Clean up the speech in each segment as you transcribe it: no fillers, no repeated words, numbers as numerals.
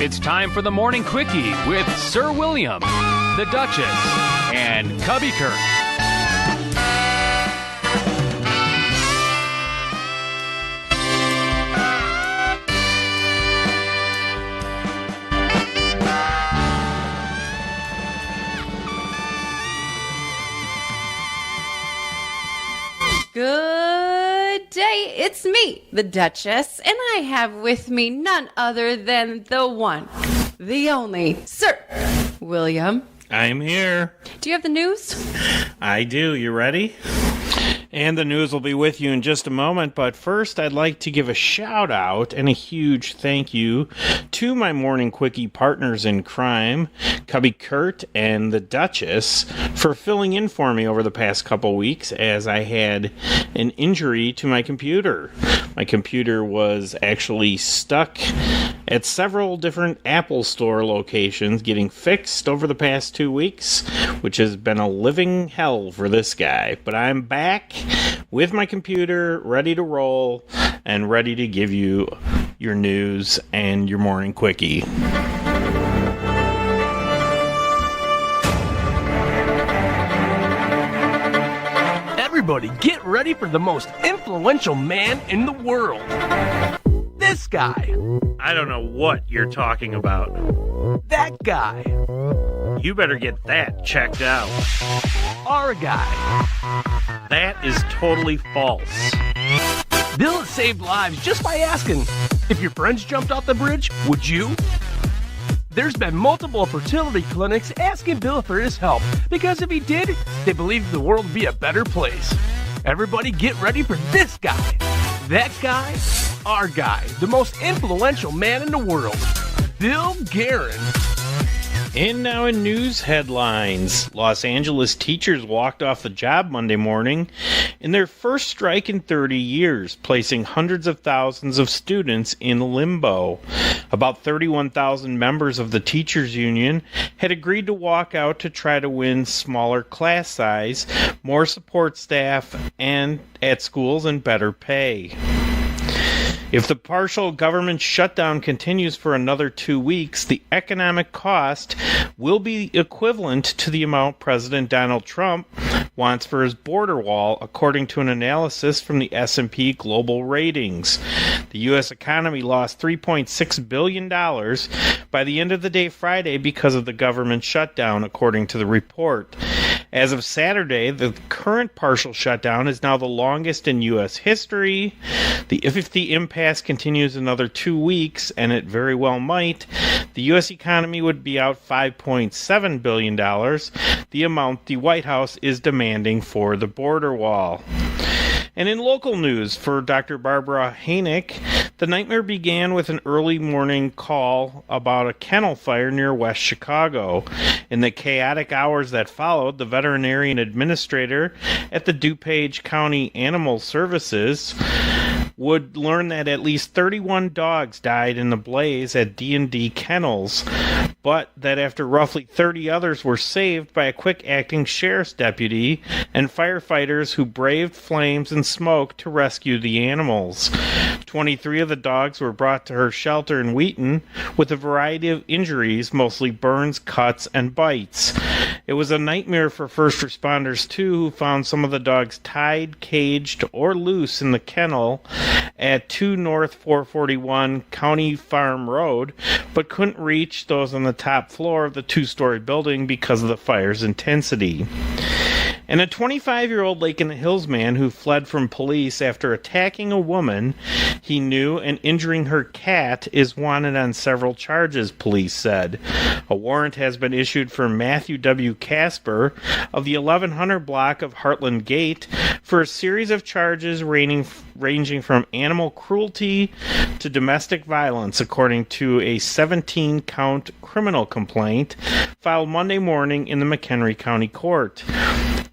It's time for the Morning Quickie with Sir William, the Duchess, and Cubbie Curt. Good day, it's me, the Duchess, and I have with me none other than the one, the only, Sir William. I'm here. Do you have the news? I do. You ready? And the news will be with you in just a moment, but first I'd like to give a shout out and a huge thank you to my Morning Quickie partners in crime, Cubbie Curt and the Duchess, for filling in for me over the past couple weeks as I had an injury to my computer. My computer was actually stuck at several different Apple Store locations getting fixed over the past 2 weeks, which has been a living hell for this guy. But I'm back with my computer, ready to roll, and ready to give you your news and your Morning Quickie. Everybody get ready for the most influential man in the world. This guy. I don't know what you're talking about. That guy. You better get that checked out. Our guy. That is totally false. Bill has saved lives just by asking, if your friends jumped off the bridge, would you? There's been multiple fertility clinics asking Bill for his help, because if he did, they believe the world would be a better place. Everybody get ready for this guy. That guy, our guy, the most influential man in the world, Bill Guerin. And now in news headlines, Los Angeles teachers walked off the job Monday morning in their first strike in 30 years, placing hundreds of thousands of students in limbo. About 31,000 members of the teachers union had agreed to walk out to try to win smaller class size, more support staff and at schools, and better pay. If the partial government shutdown continues for another 2 weeks, the economic cost will be equivalent to the amount President Donald Trump wants for his border wall, according to an analysis from the S&P Global Ratings. The U.S. economy lost $3.6 billion by the end of the day Friday because of the government shutdown, according to the report. As of Saturday, the current partial shutdown is now the longest in U.S. history. If the impasse continues another 2 weeks, and it very well might, the U.S. economy would be out $5.7 billion, the amount the White House is demanding for the border wall. And in local news, for Dr. Barbara Hanick, the nightmare began with an early morning call about a kennel fire near West Chicago. In the chaotic hours that followed, the veterinarian administrator at the DuPage County Animal Services would learn that at least 31 dogs died in the blaze at D&D Kennels, but that after roughly 30 others were saved by a quick-acting sheriff's deputy and firefighters who braved flames and smoke to rescue the animals. 23 of the dogs were brought to her shelter in Wheaton with a variety of injuries, mostly burns, cuts, and bites. It was a nightmare for first responders, too, who found some of the dogs tied, caged, or loose in the kennel at 2 North 441 County Farm Road, but couldn't reach those on the top floor of the 2-story building because of the fire's intensity. And a 25-year-old Lake in the Hills man who fled from police after attacking a woman he knew and injuring her cat is wanted on several charges, police said. A warrant has been issued for Matthew W. Casper of the 1100 block of Heartland Gate for a series of charges ranging from animal cruelty to domestic violence, according to a 17-count criminal complaint filed Monday morning in the McHenry County Court.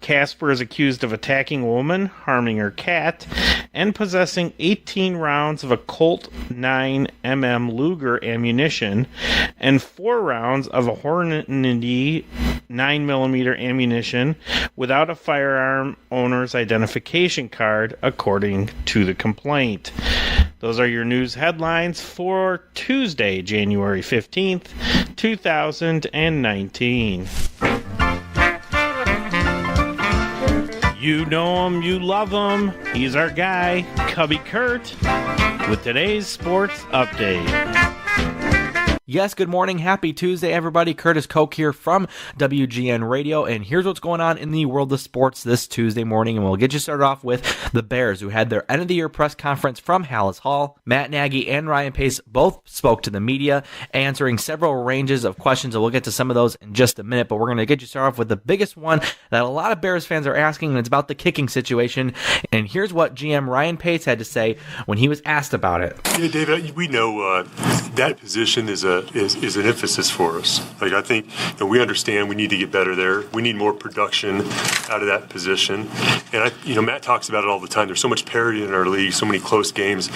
Casper is accused of attacking a woman, harming her cat, and possessing 18 rounds of a Colt 9mm Luger ammunition and 4 rounds of a Hornady 9mm ammunition without a firearm owner's identification card, according to the complaint. Those are your news headlines for Tuesday, January 15th, 2019. You know him, you love him. He's our guy, Cubbie Curt, with today's sports update. Yes, good morning. Happy Tuesday, everybody. Curtis Koch here from WGN Radio, and here's what's going on in the world of sports this Tuesday morning, and we'll get you started off with the Bears, who had their end-of-the-year press conference from Hallis Hall. Matt Nagy and Ryan Pace both spoke to the media, answering several ranges of questions, and we'll get to some of those in just a minute, but we're going to get you started off with the biggest one that a lot of Bears fans are asking, and it's about the kicking situation, and here's what GM Ryan Pace had to say when he was asked about it. Yeah, David, we know that position is an emphasis for us. Like, I think we understand we need to get better there. We need more production out of that position. And Matt talks about it all the time. There's so much parity in our league, so many close games.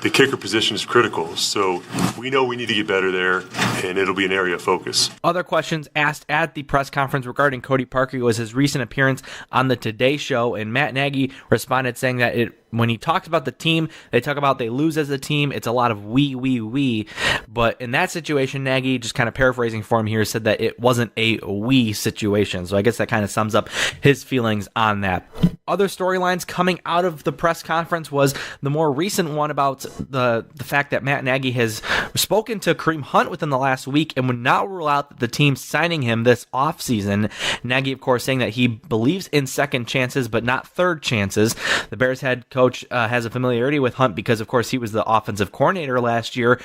The kicker position is critical. So we know we need to get better there, and it'll be an area of focus. Other questions asked at the press conference regarding Cody Parkey was his recent appearance on the Today Show, and Matt Nagy responded saying that when he talks about the team, they talk about they lose as a team. It's a lot of we. But in that situation, Nagy, just kind of paraphrasing for him here, said that it wasn't a we situation. So I guess that kind of sums up his feelings on that. Other storylines coming out of the press conference was the more recent one about the fact that Matt Nagy has spoken to Kareem Hunt within the last week and would not rule out the team signing him this offseason. Nagy, of course, saying that he believes in second chances but not third chances. The Bears head coach has a familiarity with Hunt because, of course, he was the offensive coordinator last year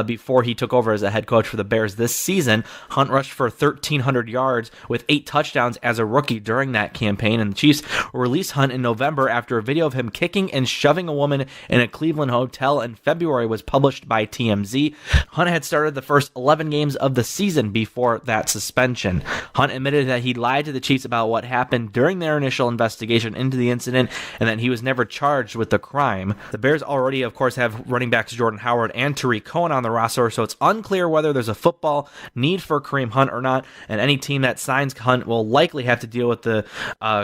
before he took over as a head coach for the Bears this season. Hunt rushed for 1,300 yards with 8 touchdowns as a rookie during that campaign, and the Chiefs released Hunt in November after a video of him kicking and shoving a woman in a Cleveland hotel in February was published by TMZ. Hunt had started the first 11 games of the season before that suspension. Hunt admitted that he lied to the Chiefs about what happened during their initial investigation into the incident and that he was never charged with the crime. The Bears already, of course, have running backs Jordan Howard and Tariq Cohen on the roster, so it's unclear whether there's a football need for Kareem Hunt or not, and any team that signs Hunt will likely have to deal with the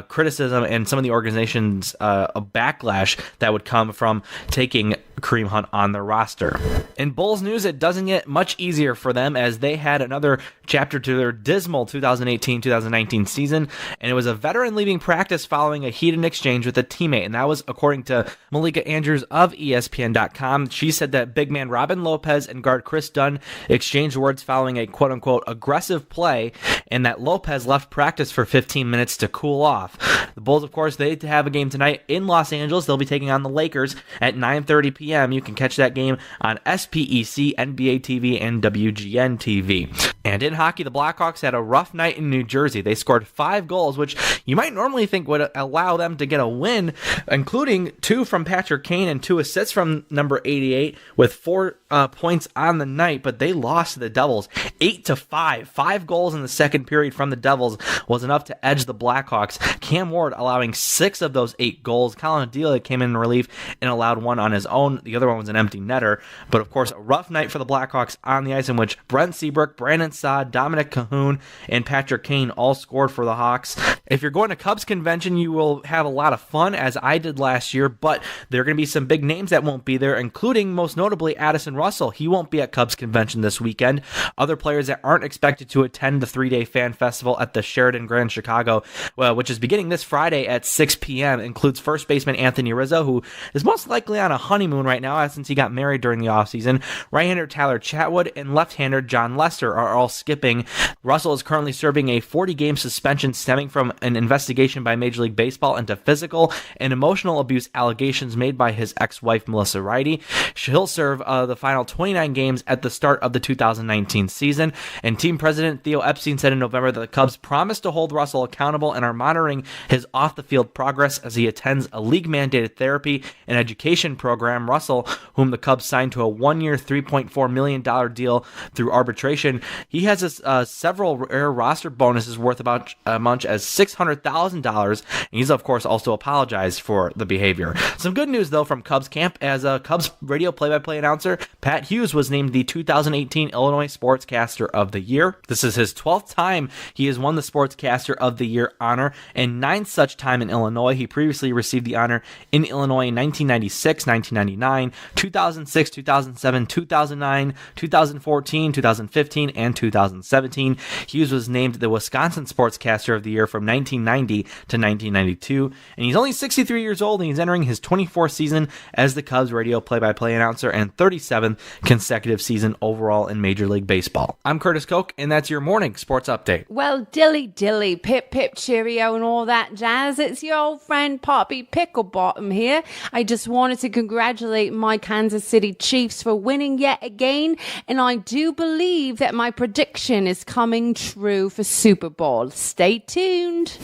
criticism and some of the organization's backlash that would come from taking Kareem Hunt on their roster. In Bulls news, it doesn't get much easier for them as they had another chapter to their dismal 2018-2019 season, and it was a veteran leaving practice following a heated exchange with a teammate, and that was according to Malika Andrews of ESPN.com. She said that big man Robin Lopez and guard Chris Dunn exchanged words following a quote-unquote aggressive play, and that Lopez left practice for 15 minutes to cool off. The Bulls, of course, they have a game tonight in Los Angeles. They'll be taking on the Lakers at 9:30 p.m. You can catch that game on SPEC, NBA TV, and WGN TV. And in hockey, the Blackhawks had a rough night in New Jersey. They scored 5 goals, which you might normally think would allow them to get a win, including 2 from Patrick Kane and 2 assists from number 88 with 4 points on the night, but they lost to the Devils 8-5. 5 goals in the second period from the Devils was enough to edge the Blackhawks. Cam Ward allowing 6 of those 8 goals. Colin Delia came in relief and allowed 1 on his own. The other one was an empty netter. But of course, a rough night for the Blackhawks on the ice in which Brent Seabrook, Brandon Saad, Dominic Cahoon, and Patrick Kane all scored for the Hawks. If you're going to Cubs convention, you will have a lot of fun, as I did last year, but there are going to be some big names that won't be there, including most notably Addison Russell. He won't be at Cubs convention this weekend. Other players that aren't expected to attend the 3-day fan festival at the Sheraton Grand Chicago, which is beginning this Friday at 6 p.m., includes first baseman Anthony Rizzo, who is most likely on a honeymoon right now since he got married during the offseason. Right-hander Tyler Chatwood and left-hander John Lester are all skipping. Russell is currently serving a 40-game suspension stemming from an investigation by Major League Baseball into physical and emotional abuse allegations made by his ex-wife Melissa Wrighty. He'll serve the final 29 games at the start of the 2019 season, and team president Theo Epstein said in November that the Cubs promised to hold Russell accountable and are monitoring his off-the-field progress as he attends a league-mandated therapy and education program. Russell, whom the Cubs signed to a 1-year, $3.4 million deal through arbitration, he has several rare roster bonuses worth about as much as $600,000, and he's, of course, also apologized for the behavior. Some good news, though, from Cubs camp, as a Cubs radio play-by-play announcer, Pat Hughes was named the 2018 Illinois Sportscaster of the Year. This is his 12th time he has won the Sportscaster of the Year honor, and 9th such time in Illinois. He previously received the honor in Illinois in 1996, 1999, 2009, 2006, 2007, 2009, 2014, 2015, and 2017. Hughes was named the Wisconsin Sportscaster of the Year from 1990 to 1992, and he's only 63 years old, and he's entering his 24th season as the Cubs radio play-by-play announcer and 37th consecutive season overall in Major League Baseball. I'm Curtis Koch, and that's your morning sports update. Well, dilly dilly, pip pip cheerio and all that jazz. It's your old friend Poppy Picklebottom here. I just wanted to congratulate my Kansas City Chiefs for winning yet again, and I do believe that my prediction is coming true for Super Bowl. Stay tuned.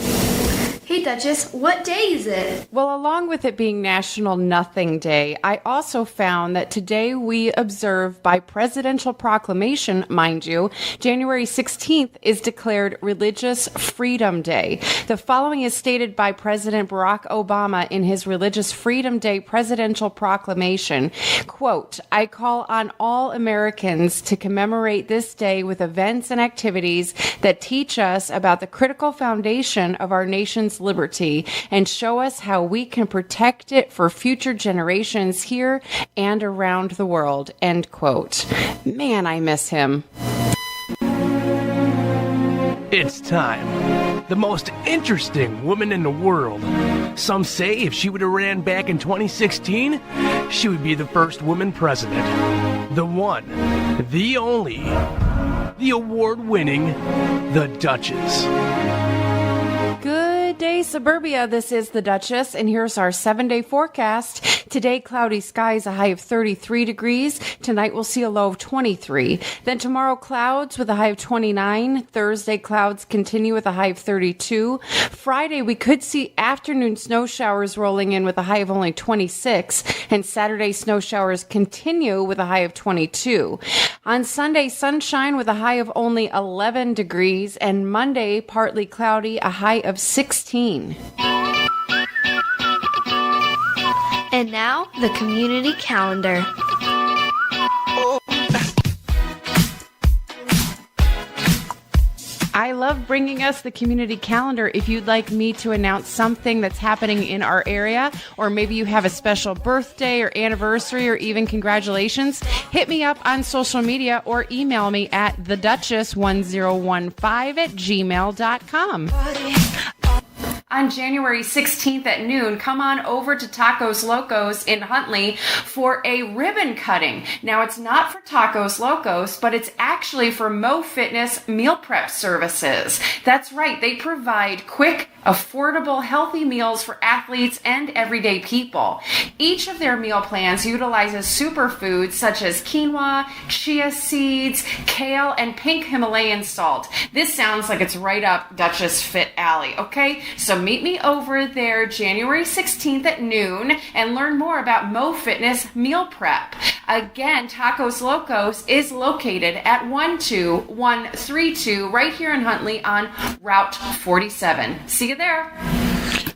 Hey Duchess, what day is it? Well, along with it being National Nothing Day, I also found that today we observe by presidential proclamation, mind you, January 16th is declared Religious Freedom Day. The following is stated by President Barack Obama in his Religious Freedom Day presidential proclamation. Quote, I call on all Americans to commemorate this day with events and activities that teach us about the critical foundation of our nation's liberty and show us how we can protect it for future generations here and around the world. End quote. Man, I miss him. It's time. The most interesting woman in the world. Some say if she would have ran back in 2016, she would be the first woman president. The one, the only, the award-winning, the Duchess. Good day, Suburbia. This is the Duchess, and here's our 7-day forecast. Today, cloudy skies, a high of 33 degrees. Tonight, we'll see a low of 23. Then tomorrow, clouds with a high of 29. Thursday, clouds continue with a high of 32. Friday, we could see afternoon snow showers rolling in with a high of only 26. And Saturday, snow showers continue with a high of 22. On Sunday, sunshine with a high of only 11 degrees. And Monday, partly cloudy, a high of 16. And now, the community calendar. I love bringing us the community calendar. If you'd like me to announce something that's happening in our area, or maybe you have a special birthday or anniversary or even congratulations, hit me up on social media or email me at theduchess1015@gmail.com. On January 16th at noon, come on over to Tacos Locos in Huntley for a ribbon cutting. Now, it's not for Tacos Locos, but it's actually for Mo Fitness meal prep services. That's right, they provide quick, affordable, healthy meals for athletes and everyday people. Each of their meal plans utilizes superfoods such as quinoa, chia seeds, kale, and pink Himalayan salt. This sounds like it's right up Duchess Fit Alley, okay? So meet me over there January 16th at noon and learn more about Mo Fitness meal prep. Again, Tacos Locos is located at 12132 right here in Huntley on Route 47. See you there.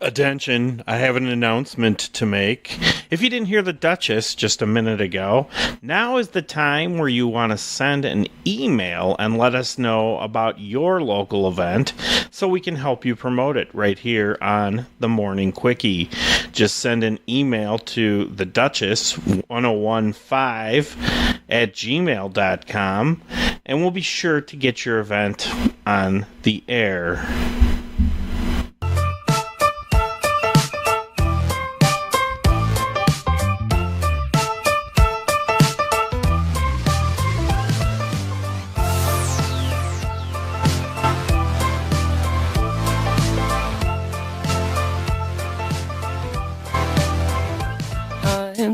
Attention, I have an announcement to make. If you didn't hear the Duchess just a minute ago, now is the time where you want to send an email and let us know about your local event so we can help you promote it right here on the Morning Quickie. Just send an email to theduchess1015@gmail.com and we'll be sure to get your event on the air.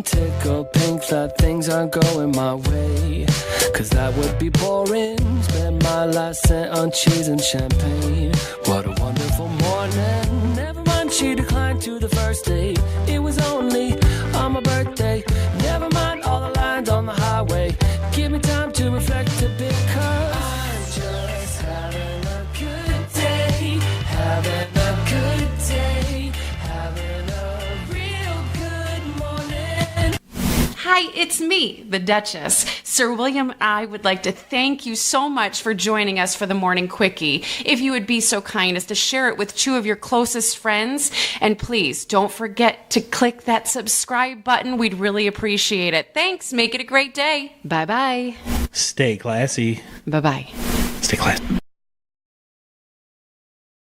Tickled pink that things aren't going my way, 'cause that would be boring. Spend my last cent on cheese and champagne. What a wonderful morning. Never mind, she declined to the first date. It was only on my birthday. Never mind all the lines on the highway. Give me time to reflect a bit, 'cause I'm just having a good day. Having a good day. Having a real good morning. Hi, it's me, the Duchess. Sir William and I would like to thank you so much for joining us for the Morning Quickie. If you would be so kind as to share it with 2 of your closest friends, and please don't forget to click that subscribe button. We'd really appreciate it. Thanks. Make it a great day. Bye-bye. Stay classy. Bye-bye. Stay classy.